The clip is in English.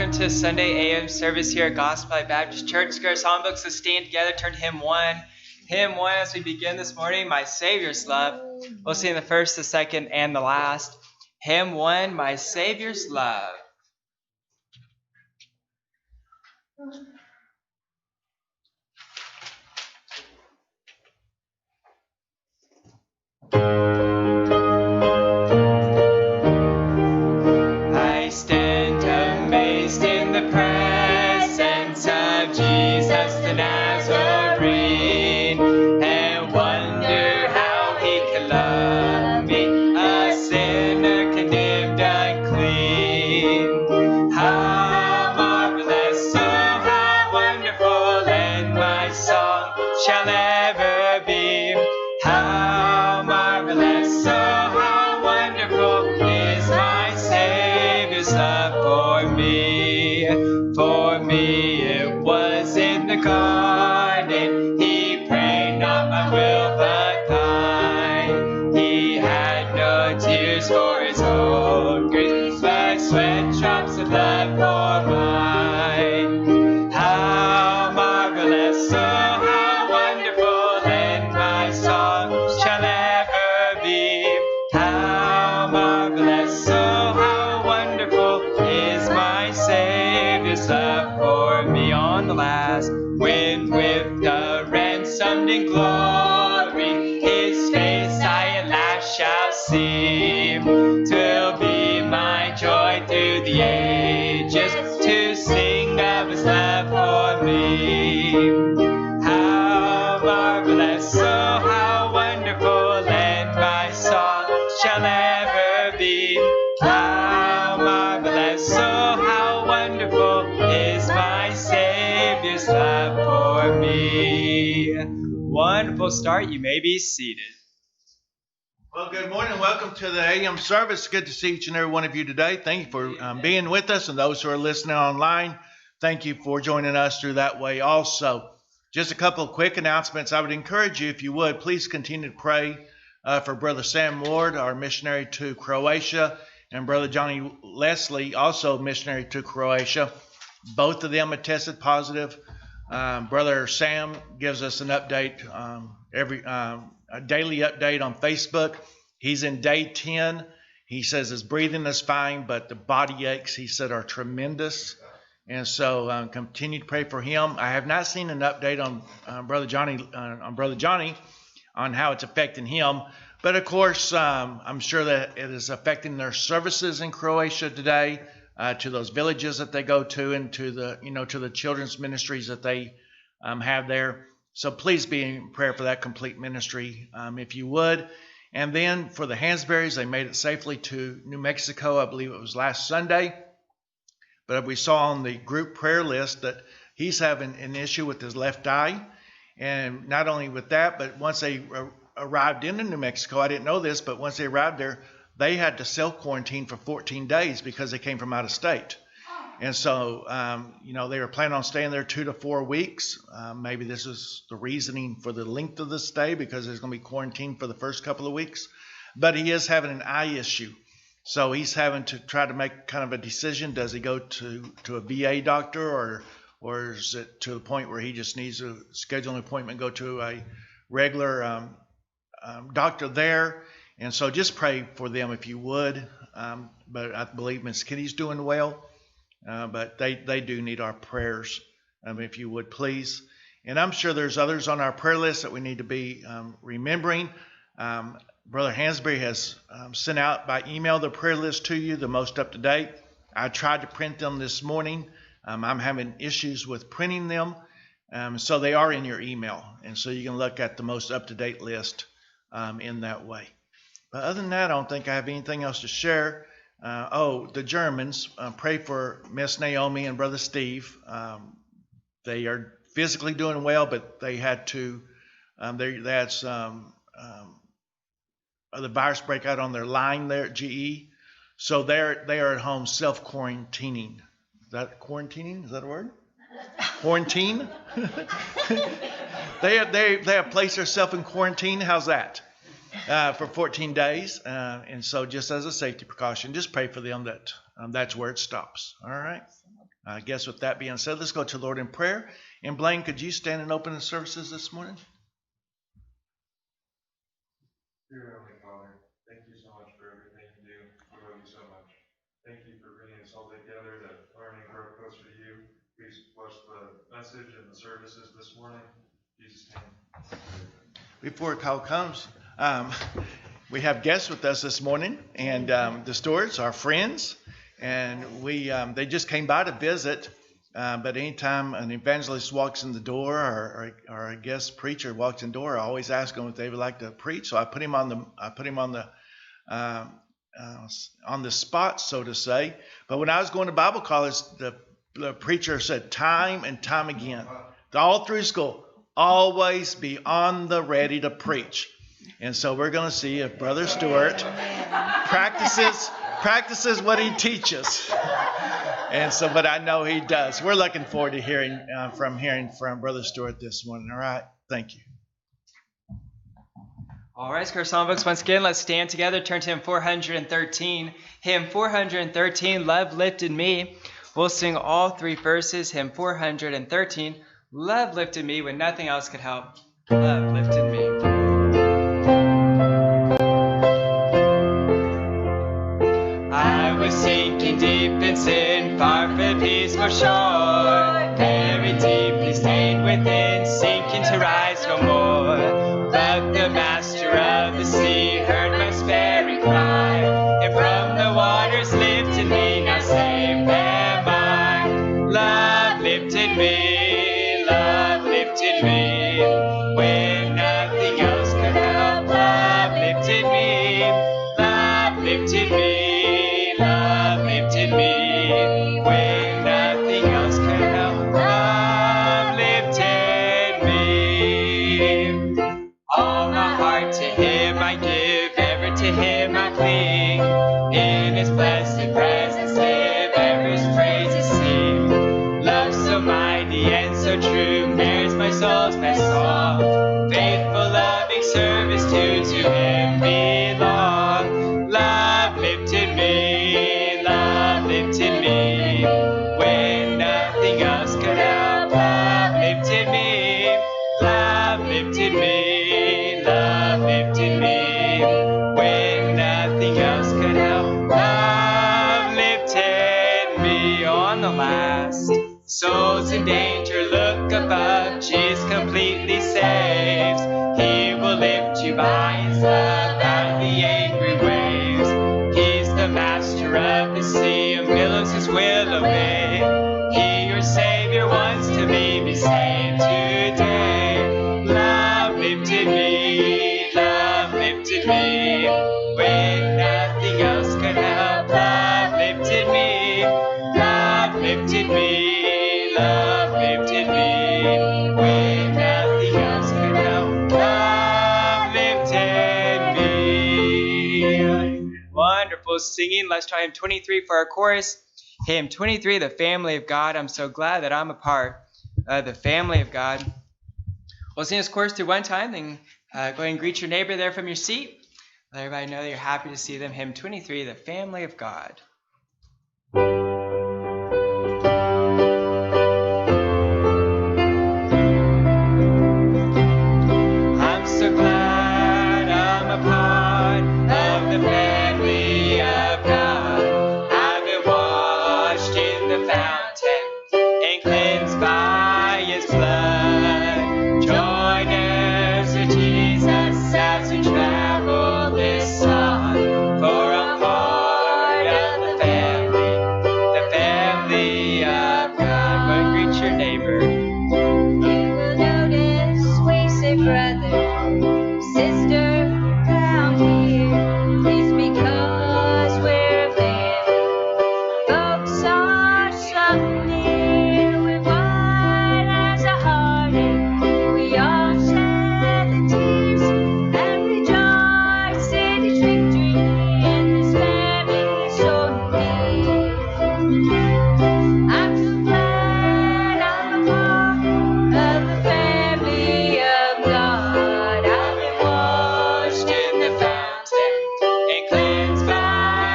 welcome to Sunday AM service here at Gospel Light Baptist Church. Let's get our songbooks to stand together, turn to hymn 1. Hymn 1 as we begin this morning, My Savior's Love. We'll sing the first, the second, and the last. Hymn 1, My Savior's Love. I stand amazed in the presence of Jesus the Nazarene, and wonder how he could love me, a sinner condemned unclean. How marvelous, oh how wonderful, and my song shall ever be. How marvelous, oh how wonderful is my Savior's love for me. For me it was in the garden, he prayed not my will but thine. He had no tears for his own grief, but sweat drops of blood for mine. How marvelous, oh how wonderful, and my song shall ever be. How marvelous, oh how wonderful is my Savior's love for me. On the last, when with the ransomed in glory, his face I at last shall see. 'Twill be my joy through the ages to sing of his love for me. How marvelous, oh how wonderful, and my song shall ever be. How marvelous, oh how wonderful is my Savior's love for me. Wonderful start. You may be seated. Well, good morning. Welcome to the AM service. Good to see each and every one of you today. Thank you for being with us, and those who are listening online, thank you for joining us through that way also. Just a couple of quick announcements. I would encourage you, if you would, please continue to pray for Brother Sam Ward, our missionary to Croatia, and Brother Johnny Leslie, also missionary to Croatia. Both of them have tested positive. Brother Sam gives us an update, a daily update on Facebook. He's in day 10. He says his breathing is fine, but the body aches, he said, are tremendous. And so continue to pray for him. I have not seen an update on Brother Johnny on how it's affecting him. But of course, I'm sure that it is affecting their services in Croatia today, to those villages that they go to, and to the children's ministries that they have there. So please be in prayer for that complete ministry, if you would. And then for the Hansberries, they made it safely to New Mexico. I believe it was last Sunday. But we saw on the group prayer list that he's having an issue with his left eye. And not only with that, but once they arrived into New Mexico, I didn't know this, but once they arrived there, they had to self-quarantine for 14 days because they came from out of state. And so, they were planning on staying there 2 to 4 weeks. Maybe this is the reasoning for the length of the stay, because there's going to be quarantine for the first couple of weeks. But he is having an eye issue. So he's having to try to make kind of a decision. Does he go to a VA doctor, or is it to the point where he just needs to schedule an appointment, go to a regular doctor there? And so just pray for them if you would. But I believe Miss Kitty's doing well. But they do need our prayers, if you would, please. And I'm sure there's others on our prayer list that we need to be remembering. Brother Hansberry has sent out by email the prayer list to you, the most up to date. I tried to print them this morning. I'm having issues with printing them. So they are in your email. And so you can look at the most up to date list in that way. But other than that, I don't think I have anything else to share. The Germans, pray for Miss Naomi and Brother Steve. They are physically doing well, but they had to, they had some the virus break out on their line there at GE. So they are at home self-quarantining. Is that quarantining? Is that a word? Quarantine? They have placed themselves in quarantine. How's that? For 14 days. And so just as a safety precaution, just pray for them that that's where it stops. All right? I guess with that being said, let's go to the Lord in prayer. And Blaine, could you stand and open the services this morning? Dear Heavenly Father, thank you so much for everything you do. We love you so much. Thank you for bringing us all together to learn and grow closer to you. Please bless the message and the services this morning. In Jesus' name. Before Kyle comes, we have guests with us this morning, and the Stewarts, our friends, and they just came by to visit. But anytime an evangelist walks in the door or a guest preacher walks in the door, I always ask them if they would like to preach. So I put him on the spot, so to say. But when I was going to Bible college, the preacher said time and time again, all through school, always be on the ready to preach. And so we're going to see if Brother Stewart practices what he teaches. And so, but I know he does. We're looking forward to hearing from Brother Stewart this morning. All right. Thank you. All right, our songbooks once again. Let's stand together. Turn to hymn 413. Hymn 413, Love Lifted Me. We'll sing all three verses. Hymn 413, Love Lifted Me when nothing else could help. Love lifted me. I was sinking deep in sin, far from the peaceful shore, very deeply stained within, sinking to rise no more. But the master of the sea heard my despairing cry, and from the waters lifted me, now saved am I. Love lifted me, love lifted me, when nothing else could help. Love lifted me, love lifted me, love lifted me, when nothing else could help. Love lifted me. All my heart to him I give, ever to him I cling. In his blessed presence live, ever his praises sing. Love so mighty and so true, bears my soul's best song. Faithful, loving service to him belong. Love lifted me, love lifted me, when nothing else could help. Love lifted me, love lifted me, love lifted me, when nothing else could help. Love lifted me. On the last, souls in danger, look above, Jesus completely saves. He will lift you by his love out of the angry waves. He's the master of the sea, and billows his will obey. He, your Savior, wants to be saved today. Love lifted me, love lifted me, when nothing else could help. Love lifted me, love lifted me, love lifted me, when nothing else could help. Love lifted me. Wonderful singing. Let's try hymn 23 for our chorus. Hymn 23, the family of God. I'm so glad that I'm a part of the family of God. We'll sing this chorus through one time, then go ahead and greet your neighbor there from your seat. Let everybody know that you're happy to see them. Hymn 23, the family of God. I'm so glad I'm a part of the family of God. I've been washed in the fountain and cleansed by his blood. Join us, Jesus, as we